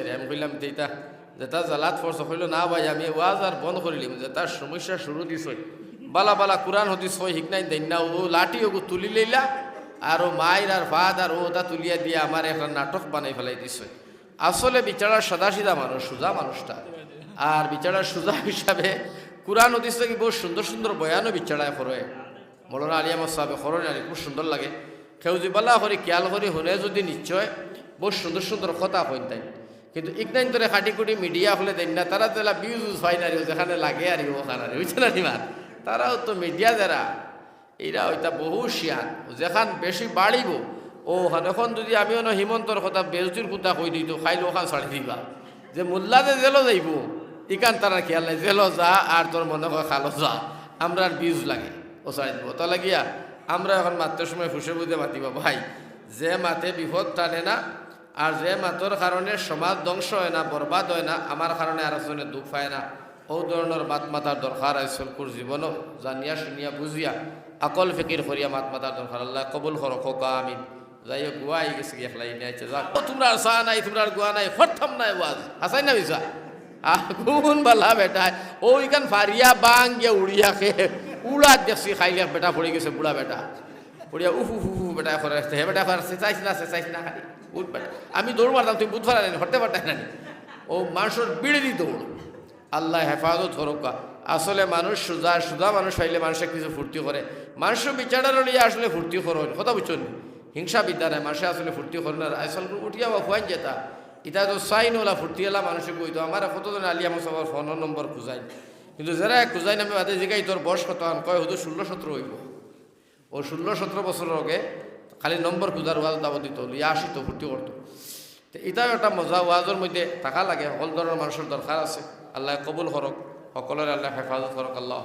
রে আমি কইলাম যেটা যেটা জালাত ফরস হইল না ভাই আমি ওয়াজ আর বন্ধ করিলাম যে তার সমস্যা শুরু দিছ বালা বালা কোরআন হদিস হয় হিকনাই দেন না ও লাঠি ওগু তুলি লইলা আর ও মায়ের আর ভাত আর ওটা তুলিয়া দিয়ে আমার একটা নাটক বানাই ফেলাই দিছ আসলে বিচারার সাদাসিধা মানুষ সোজা মানুষটা আর বিচারার সোজা হিসাবে কোরআন হদিস থেকে বহু সুন্দর সুন্দর বয়ানও বিচারায় করে মৌলানা আলী আহমদ সাহেব খরণ আলী খুব সুন্দর লাগে কেউ যদি বালা করে খেয়াল করে শুনে যদি নিশ্চয় বহু সুন্দর সুন্দর কথা কইন তাই কিন্তু ইকনাইন ধরে খাটিকুটি মিডিয়া হলে দেন না তারা তো বিউজ হয় না যেখানে লাগে আর ওখানে বুঝছে না নিমার তারাও তো মিডিয়া যারা এইরা ওইটা বহু শিয়ান যেখান বেশি বাড়িব ও এখন যদি আমিও না হিমন্তর কথা বেজুতির কথা কই দিই তো খাইলে ওখান ছাড়ি দিবা যে মোল্লাতে জেলো যাইব ইকান তারা খেয়াল নাই জেলো যা আর তোর মনে হয় খালো যা আমরা আর বিউজ লাগে ও ছাড়ি দিব তা লাগিয়া আমরা এখন মাত্র সময় ফুসে বুঝে মাতিব ভাই যে মাতে বিপদ টানে না আর যে মাতর কারণে সমাজ ধ্বংস হয় না বরবাদ হয় না আমার কারণে আর একজনে দুঃখ পায় না ও ধরনের মাত মাতার দরকার আইসলকুর জীবনও জানিয়া শুনিয়া বুঝিয়া আকল ফিকির করিয়া মাত মাতার দরকার আল্লাহ কবুল করো খোকা আমিন যাই হোক গুয়াই গেছে গিয়ে খেলাই নিয়েছে যাক তোমরা আর চা নাই তোমরা আর গুয়া নাই ফরথাম নাই ওয়াজ হাসাই না বিছা আগুন বালা বেটা ওইখান ফারিয়া বাং গিয়া উড়িয়া খে উড়া দেখছি খাইলে বেটা পড়ে গেছে বুড়া বেটা পড়িয়া উফু উফু বেটা করে হে বেটা করে চাইছ না খালি উঠ বেটা আমি দৌড় মারতাম তুই বুধ ফারা হরতে পারতাম না ও মানুষের বিড়ে দিত আল্লাহ হেফাজত হরকা আসলে মানুষ সোজা সোজা মানুষ পাইলে মানুষের কিছু ফুর্তি করে মানুষ বিচারার লিয়ে আসলে ফুর্তি করো কথা বুঝছেন হিংসা বিদ্যা নাই মানুষে আসলে ফুর্তি করে না আসল উঠিয়া বা খুয়াইন যেতা এটা তো চাইন ওলা ফুর্তি এলা মানুষে কইতো আমার কতজন আলিয়া মুসাফার ফোন নম্বর খুঁজাই কিন্তু যারা খুঁজাই নামে বাদে জিগাই তোর বয়স কত কয় হয়তো 16-17 হইব ও 16-17 বছর আগে খালি নম্বর খুঁজার ওয়াজ দাবো দিত ইয়া আসিত ফুর্তি করতো তো এটাও একটা মজা ওয়াজের মধ্যে থাকা লাগে সকল ধরনের মানুষের দরকার আছে আল্লাহ কবুল করক সকলের আল্লাহ হেফাজত করক আল্লাহ